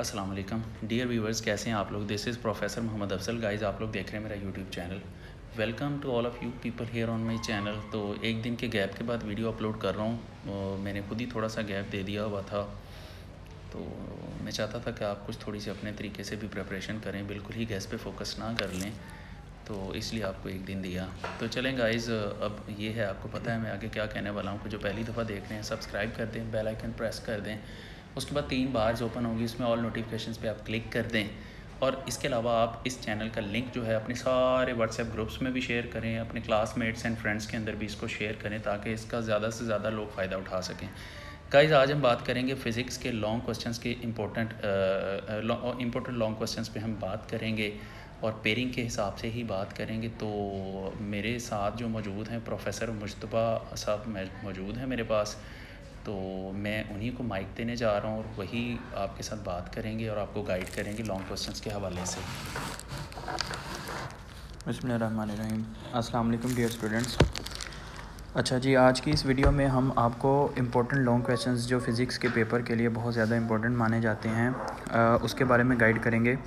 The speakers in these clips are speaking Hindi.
अस्सलाम वालेकुम डियर व्यूवर्स, कैसे हैं आप लोग। This is professor Mohammad Afzal. Guys, आप लोग देख रहे हैं मेरा YouTube channel. Welcome to all of you people here on my channel. तो एक दिन के गैप के बाद वीडियो अपलोड कर रहा हूँ। मैंने खुद ही थोड़ा सा गैप दे दिया हुआ था, तो मैं चाहता था कि आप कुछ थोड़ी सी अपने तरीके से भी प्रिपरेशन करें, बिल्कुल ही गैस पे फोकस ना कर लें, तो इसलिए आपको एक दिन दिया। तो चलें गाइस, अब ये है, आपको पता है मैं आगे क्या कहने वाला हूँ। जो पहली दफ़ा देख रहे हैं सब्सक्राइब कर दें, बेल आइकन प्रेस कर दें। उसके बाद 3 बार्स ओपन होंगी, उसमें ऑल नोटिफिकेशंस पे आप क्लिक कर दें। और इसके अलावा आप इस चैनल का लिंक जो है अपने सारे व्हाट्सएप ग्रुप्स में भी शेयर करें, अपने क्लासमेट्स एंड फ्रेंड्स के अंदर भी इसको शेयर करें, ताकि इसका ज़्यादा से ज़्यादा लोग फ़ायदा उठा सकें। गाइस, आज हम बात करेंगे फ़िज़िक्स के लॉन्ग क्वेश्चंस के इम्पोर्टेंट लॉन्ग क्वेश्चंस पे हम बात करेंगे और पेयरिंग के हिसाब से ही बात करेंगे। तो मेरे साथ जो मौजूद हैं प्रोफेसर मुज्तबा साहब मौजूद हैं मेरे पास, तो मैं उन्हीं को माइक देने जा रहा हूँ और वही आपके साथ बात करेंगे और आपको गाइड करेंगे लॉन्ग क्वेश्चंस के हवाले से। बिस्मिल्लाहिर्रहमानिर्रहीम। अस्सलाम वालेकुम डियर स्टूडेंट्स। अच्छा जी, आज की इस वीडियो में हम आपको इम्पोर्टेंट लॉन्ग क्वेश्चंस जो फ़िज़िक्स के पेपर के लिए बहुत ज़्यादा इम्पोर्टेंट माने जाते हैं उसके बारे में गाइड करेंगे।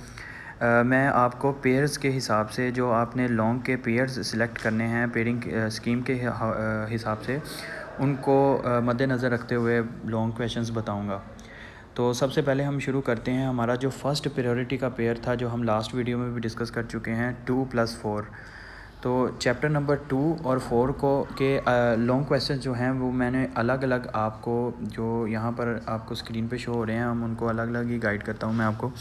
मैं आपको पेयर्स के हिसाब से जो आपने लॉन्ग के पेयर्स सिलेक्ट करने हैं पेयरिंग स्कीम के हिसाब से, उनको मद्देनज़र रखते हुए लॉन्ग क्वेश्चंस बताऊंगा। तो सबसे पहले हम शुरू करते हैं। हमारा जो फर्स्ट प्रायोरिटी का पेयर था, जो हम लास्ट वीडियो में भी डिस्कस कर चुके हैं, 2+4। तो चैप्टर नंबर 2 और 4 को के लॉन्ग क्वेश्चन जो हैं वो मैंने अलग अलग आपको, जो यहाँ पर आपको स्क्रीन पे शो हो रहे हैं, हम उनको अलग अलग ही गाइड करता हूँ मैं आपको।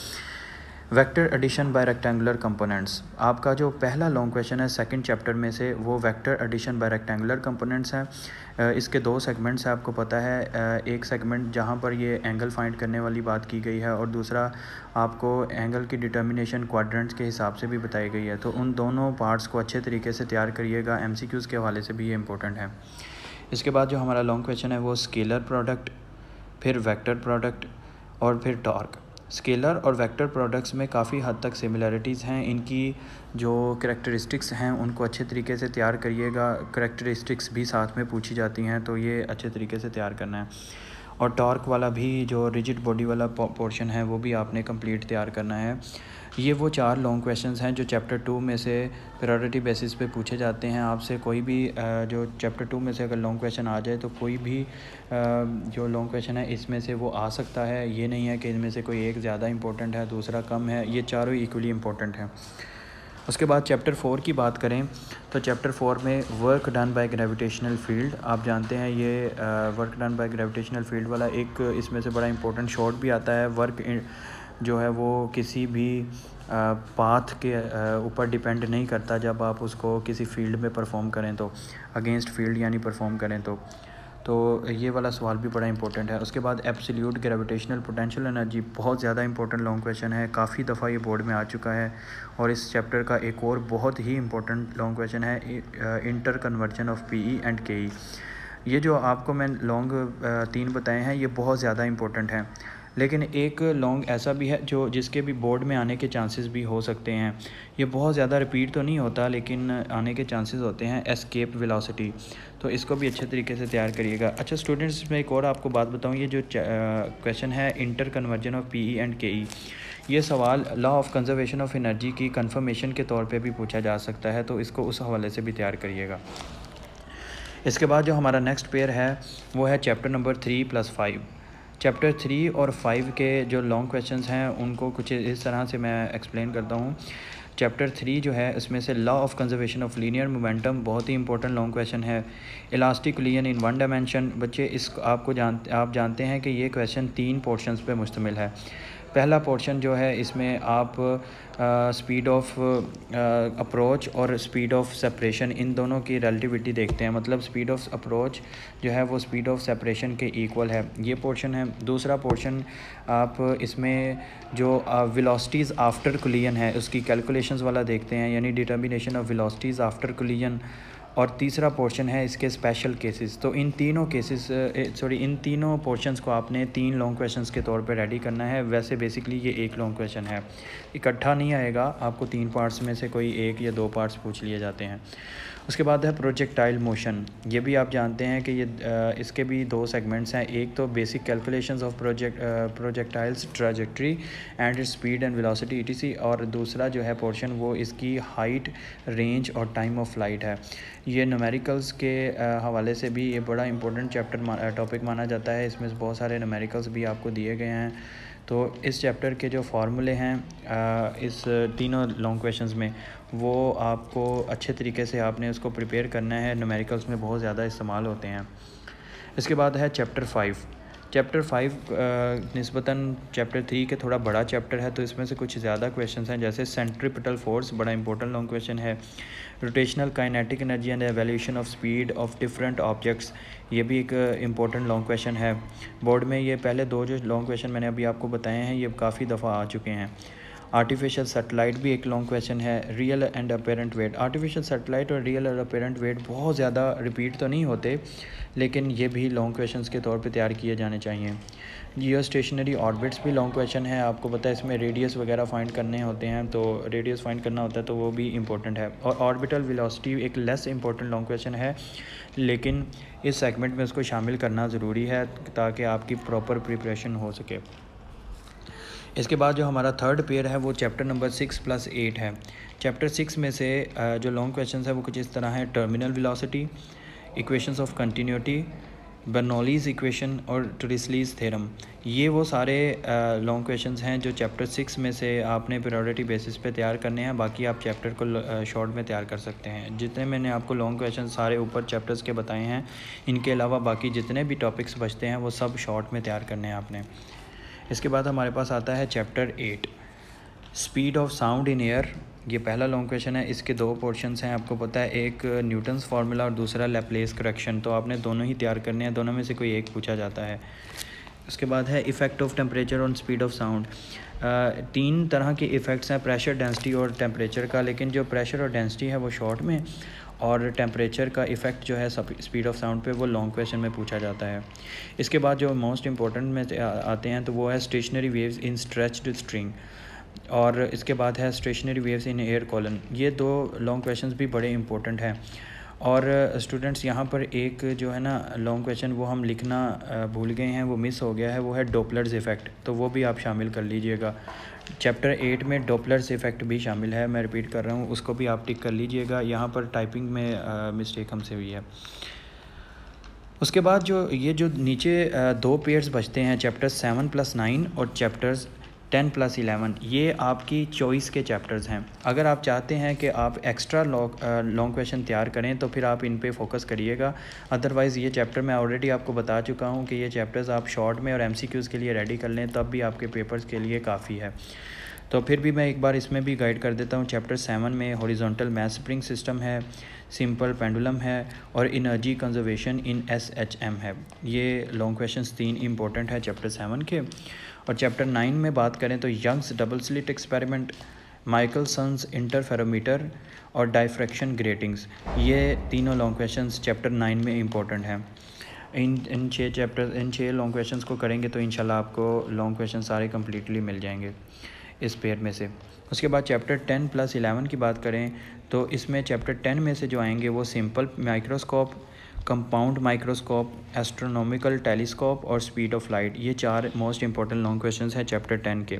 Vector addition by rectangular components, आपका जो पहला लॉन्ग क्वेश्चन है सेकंड चैप्टर में से, वो vector addition by rectangular components हैं। इसके 2 सेगमेंट्स हैं, आपको पता है। एक सेगमेंट जहाँ पर ये एंगल फाइंड करने वाली बात की गई है, और दूसरा आपको एंगल की डिटर्मिनेशन क्वाड्रेंट्स के हिसाब से भी बताई गई है। तो उन दोनों पार्ट्स को अच्छे तरीके से तैयार करिएगा, MCQs के हवाले से भी ये इंपॉर्टेंट है। इसके बाद जो हमारा लॉन्ग क्वेश्चन है वो स्केलर प्रोडक्ट, फिर वेक्टर प्रोडक्ट और फिर टॉर्क। स्केलर और वेक्टर प्रोडक्ट्स में काफ़ी हद तक सिमिलरिटीज़ हैं। इनकी जो करैक्टरिस्टिक्स हैं उनको अच्छे तरीके से तैयार करिएगा। करैक्टरिस्टिक्स भी साथ में पूछी जाती हैं, तो ये अच्छे तरीके से तैयार करना है। और टॉर्क वाला भी, जो रिजिड बॉडी वाला पोर्शन है, वो भी आपने कंप्लीट तैयार करना है। ये वो 4 लॉन्ग क्वेश्चंस हैं जो चैप्टर 2 में से प्रायोरिटी बेसिस पे पूछे जाते हैं आपसे। कोई भी जो चैप्टर 2 में से अगर लॉन्ग क्वेश्चन आ जाए, तो कोई भी जो लॉन्ग क्वेश्चन है इसमें से वो आ सकता है। ये नहीं है कि इनमें से कोई एक ज़्यादा इंपॉर्टेंट है, दूसरा कम है, ये चारों इक्वली इंपॉर्टेंट हैं। उसके बाद चैप्टर 4 की बात करें, तो चैप्टर 4 में work done by gravitational field, आप जानते हैं ये work done by gravitational field वाला एक इसमें से बड़ा इंपॉर्टेंट शॉर्ट भी आता है। वर्क जो है वो किसी भी पाथ के ऊपर डिपेंड नहीं करता जब आप उसको किसी फील्ड में परफॉर्म करें, तो अगेंस्ट फील्ड यानी परफॉर्म करें तो ये वाला सवाल भी बड़ा इंपॉर्टेंट है। उसके बाद एब्सोल्यूट ग्रेविटेशनल पोटेंशियल एनर्जी, बहुत ज़्यादा इंपॉर्टेंट लॉन्ग क्वेश्चन है, काफ़ी दफ़ा ये बोर्ड में आ चुका है। और इस चैप्टर का एक और बहुत ही इंपॉर्टेंट लॉन्ग क्वेश्चन है inter conversion of PE and KE। ये जो आपको मैं लॉन्ग 3 बताए हैं, ये बहुत ज़्यादा इंपॉर्टेंट हैं। लेकिन एक लॉन्ग ऐसा भी है जो जिसके भी बोर्ड में आने के चांसेस भी हो सकते हैं। ये बहुत ज़्यादा रिपीट तो नहीं होता, लेकिन आने के चांसेस होते हैं। एस्केप वेलोसिटी, तो इसको भी अच्छे तरीके से तैयार करिएगा। अच्छा स्टूडेंट्स, इसमें एक और आपको बात बताऊँ, ये जो क्वेश्चन है inter conversion of PE and KE, ये सवाल law of conservation of energy की कंफर्मेशन के तौर पे भी पूछा जा सकता है, तो इसको उस हवाले से भी तैयार करिएगा। इसके बाद जो हमारा नेक्स्ट पेयर है वो है चैप्टर नंबर 3+5। चैप्टर 3 और 5 के जो लॉन्ग क्वेश्चंस हैं उनको कुछ इस तरह से मैं एक्सप्लेन करता हूँ। चैप्टर 3 जो है इसमें से law of conservation of linear momentum, बहुत ही इंपॉर्टेंट लॉन्ग क्वेश्चन है। इलास्टिक कोलिजन इन 1 डायमेंशन, बच्चे इस आप जानते हैं कि ये क्वेश्चन 3 पोर्शंस पे मुश्तमिल है। पहला पोर्शन जो है इसमें आप स्पीड ऑफ अप्रोच और स्पीड ऑफ सेपरेशन, इन दोनों की रिलेटिविटी देखते हैं। मतलब स्पीड ऑफ अप्रोच जो है वो स्पीड ऑफ सेपरेशन के इक्वल है, ये पोर्शन है। दूसरा पोर्शन आप इसमें जो वेलोसिटीज़ आफ्टर कोलिजन है उसकी कैलकुलेशंस वाला देखते हैं, यानी determination of velocities after collision. और तीसरा पोर्शन है इसके स्पेशल केसेस। तो इन तीनों पोर्शंस को आपने 3 लॉन्ग क्वेश्चंस के तौर पे रेडी करना है। वैसे बेसिकली ये एक लॉन्ग क्वेश्चन है, इकट्ठा नहीं आएगा, आपको 3 पार्ट्स में से कोई 1 या 2 पार्ट्स पूछ लिए जाते हैं। उसके बाद है प्रोजेक्टाइल मोशन। ये भी आप जानते हैं कि ये इसके भी दो सेगमेंट्स हैं, एक तो basic calculations of projectiles trajectory and speed and velocity ETC, और दूसरा जो है पोर्शन वो इसकी हाइट, रेंज और टाइम ऑफ फ्लाइट है। ये न्यूमेरिकल्स के हवाले से भी ये बड़ा इंपॉर्टेंट टॉपिक माना जाता है। इसमें बहुत सारे न्यूमेरिकल्स भी आपको दिए गए हैं। तो इस चैप्टर के जो फार्मूले हैं इस तीनों लॉन्ग क्वेश्चंस में, वो आपको अच्छे तरीके से आपने उसको प्रिपेयर करना है। न्यूमेरिकल्स में बहुत ज़्यादा इस्तेमाल होते हैं। इसके बाद है चैप्टर 5। चैप्टर 5 निस्बतन चैप्टर 3 के थोड़ा बड़ा चैप्टर है, तो इसमें से कुछ ज़्यादा क्वेश्चंस हैं, जैसे सेंट्रीपिटल फोर्स, बड़ा इंपॉर्टेंट लॉन्ग क्वेश्चन है। Rotational kinetic energy and evolution of speed of different objects, ये भी एक इंपॉर्टेंट लॉन्ग क्वेश्चन है। बोर्ड में ये पहले दो जो लॉन्ग क्वेश्चन मैंने अभी आपको बताए हैं, ये काफ़ी दफ़ा आ चुके हैं। आर्टिफिशियल सैटेलाइट भी एक लॉन्ग क्वेश्चन है। Real and apparent wait, artificial satellite और रियल और अपेरेंट वेट बहुत ज़्यादा रिपीट तो नहीं होते, लेकिन ये भी लॉन्ग क्वेश्चंस के तौर पे तैयार किए जाने चाहिए। जियो स्टेशनरी ऑर्बिट्स भी लॉन्ग क्वेश्चन है। आपको पता है इसमें रेडियस वगैरह फाइंड करने होते हैं, तो रेडियस फाइंड करना होता है, तो वो भी इंपॉर्टेंट है। और ऑर्बिटल वेलोसिटी एक लेस इंपॉर्टेंट लॉन्ग क्वेश्चन है, लेकिन इस सेगमेंट में उसको शामिल करना ज़रूरी है ताकि आपकी प्रॉपर प्रिपरेशन हो सके। इसके बाद जो हमारा थर्ड पेयर है वो चैप्टर नंबर 6+8 है। चैप्टर 6 में से जो लॉन्ग क्वेश्चंस है वो कुछ इस तरह है: terminal velocity, equations of continuity, Bernoulli's equation और टोरिस्लीज़ थ्योरम। ये वो सारे लॉन्ग क्वेश्चंस हैं जो चैप्टर 6 में से आपने प्रायोरिटी बेसिस पे तैयार करने हैं। बाकी आप चैप्टर को शॉर्ट में तैयार कर सकते हैं। जितने मैंने आपको लॉन्ग क्वेश्चन सारे ऊपर चैप्टर्स के बताए हैं, इनके अलावा बाकी जितने भी टॉपिक्स बचते हैं वो सब शॉर्ट में तैयार करने हैं आपने। इसके बाद हमारे पास आता है chapter 8, speed of sound in air. ये पहला लॉन्ग क्वेश्चन है। इसके दो पोर्शंस हैं, आपको पता है, एक न्यूटन्स फार्मूला और दूसरा लैप्लेस करेक्शन। तो आपने दोनों ही तैयार करने हैं, दोनों में से कोई एक पूछा जाता है। उसके बाद है effect of temperature on speed of sound. तीन तरह के इफ़ेक्ट्स हैं, प्रेशर, डेंसिटी और टेम्परेचर का, लेकिन जो प्रेशर और डेंसिटी है वो शॉर्ट में, और टेम्परेचर का इफ़ेक्ट जो है स्पीड ऑफ साउंड पे वो लॉन्ग क्वेश्चन में पूछा जाता है। इसके बाद जो मोस्ट इंपॉर्टेंट में आते हैं तो वो है stationery waves in stretched string, और इसके बाद है stationery waves in air colon. ये दो लॉन्ग क्वेश्चंस भी बड़े इंपॉर्टेंट हैं। और स्टूडेंट्स यहाँ पर एक जो है ना लॉन्ग क्वेश्चन वो हम लिखना भूल गए हैं, वो मिस हो गया है, वो है डॉपलर्स इफ़ेक्ट। तो वो भी आप शामिल कर लीजिएगा। चैप्टर 8 में डॉपलर्स इफ़ेक्ट भी शामिल है, मैं रिपीट कर रहा हूँ, उसको भी आप टिक कर लीजिएगा। यहाँ पर टाइपिंग में मिस्टेक हमसे हुई है। उसके बाद जो नीचे दो पेयर्स बचते हैं, चैप्टर 7+9 और चैप्टर्स 10+11, ये आपकी चॉइस के चैप्टर्स हैं। अगर आप चाहते हैं कि आप एक्स्ट्रा लॉन्ग क्वेश्चन तैयार करें तो फिर आप इन पे फोकस करिएगा। अदरवाइज़ ये चैप्टर मैं ऑलरेडी आपको बता चुका हूँ कि ये चैप्टर्स आप शॉर्ट में और MCQs के लिए रेडी कर लें, तब भी आपके पेपर्स के लिए काफ़ी है। तो फिर भी मैं एक बार इसमें भी गाइड कर देता हूँ। चैप्टर 7 में हॉरिजॉन्टल मैस स्प्रिंग सिस्टम है, सिंपल पेंडुलम है और एनर्जी कंजर्वेशन इन SHM है। ये लॉन्ग क्वेश्चंस 3 इंपॉर्टेंट है चैप्टर 7 के। और चैप्टर 9 में बात करें तो Young's double slit experiment, Michelson's interferometer और डायफ्रैक्शन ग्रेटिंग्स, ये तीनों लॉन्ग क्वेश्चंस चैप्टर 9 में इंपॉर्टेंट हैं। इन 6 लॉन्ग क्वेश्चंस को करेंगे तो इंशाल्लाह आपको लॉन्ग क्वेश्चन सारे कम्प्लीटली मिल जाएंगे इस पेयर में से। उसके बाद चैप्टर 10+11 की बात करें तो इसमें चैप्टर 10 में से जो आएंगे वो simple microscope, compound microscope, astronomical telescope और स्पीड ऑफ लाइट। ये 4 मोस्ट इंपॉर्टेंट लॉन्ग क्वेश्चंस हैं चैप्टर 10 के।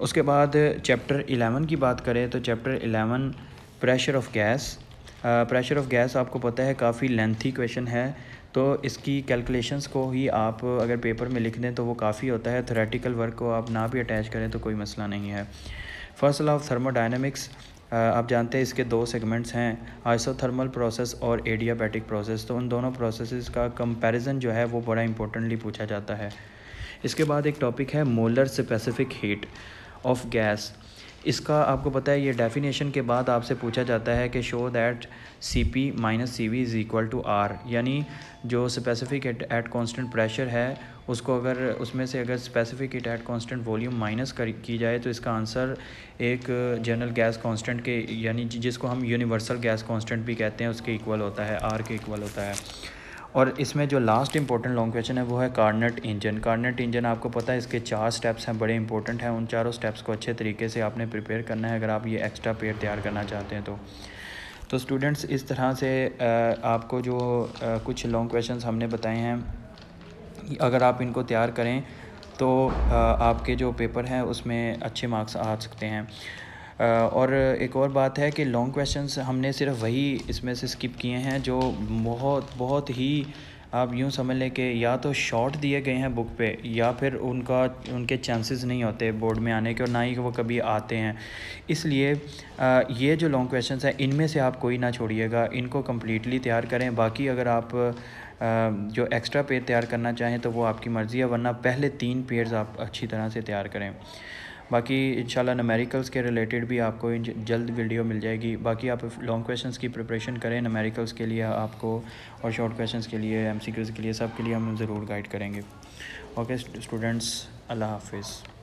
उसके बाद चैप्टर 11 की बात करें तो chapter 11 pressure of gas. Pressure of gas आपको पता है काफ़ी लेंथी क्वेश्चन है, तो इसकी कैलकुलेशंस को ही आप अगर पेपर में लिख दें तो वो काफ़ी होता है। थ्योरेटिकल वर्क को आप ना भी अटैच करें तो कोई मसला नहीं है। फर्स्ट लॉ ऑफ थर्मोडायनेमिक्स, आप जानते हैं इसके 2 सेगमेंट्स हैं, आइसोथर्मल प्रोसेस और एडियाबैटिक प्रोसेस। तो उन दोनों प्रोसेसेस का कंपैरिजन जो है वो बड़ा इंपॉर्टेंटली पूछा जाता है। इसके बाद एक टॉपिक है molar specific heat of gas. इसका आपको पता है ये डेफिनेशन के बाद आपसे पूछा जाता है कि show that Cp - Cv is equal to R, यानी जो स्पेसिफिक एट कांस्टेंट प्रेशर है उसको अगर उसमें से अगर specific heat at constant volume minus की जाए तो इसका आंसर एक जनरल गैस कांस्टेंट के, यानी जिसको हम यूनिवर्सल गैस कांस्टेंट भी कहते हैं, उसके इक्वल होता है, R के इक्वल होता है। और इसमें जो लास्ट इंपॉर्टेंट लॉन्ग क्वेश्चन है वो है कार्नेट इंजन। कार्नेट इंजन आपको पता है इसके 4 स्टेप्स हैं, बड़े इंपॉर्टेंट हैं। उन चारों स्टेप्स को अच्छे तरीके से आपने प्रिपेयर करना है अगर आप ये एक्स्ट्रा पेयर तैयार करना चाहते हैं तो। तो स्टूडेंट्स इस तरह से आपको जो कुछ लॉन्ग क्वेश्चंस हमने बताए हैं, अगर आप इनको तैयार करें तो आपके जो पेपर हैं उसमें अच्छे मार्क्स आ सकते हैं। और एक और बात है कि लॉन्ग क्वेश्चंस हमने सिर्फ वही इसमें से स्किप किए हैं जो बहुत ही आप यूँ समझ लें कि या तो शॉर्ट दिए गए हैं बुक पे, या फिर उनके चांसेस नहीं होते बोर्ड में आने के, और ना ही वो कभी आते हैं। इसलिए ये जो लॉन्ग क्वेश्चंस हैं इनमें से आप कोई ना छोड़िएगा, इनको कम्प्लीटली तैयार करें। बाकी अगर आप जो एक्स्ट्रा पेज तैयार करना चाहें तो वो आपकी मर्ज़ी है, वरना पहले 3 पेज आप अच्छी तरह से तैयार करें। बाकी इंशाल्लाह न्यूमेरिकल्स के रिलेटेड भी आपको जल्द वीडियो मिल जाएगी। बाकी आप लॉन्ग क्वेश्चंस की प्रिपरेशन करें, न्यूमेरिकल्स के लिए आपको और शॉर्ट क्वेश्चंस के लिए, MCQs के लिए, सब के लिए हम ज़रूर गाइड करेंगे। ओके स्टूडेंट्स, अल्लाह हाफिज़।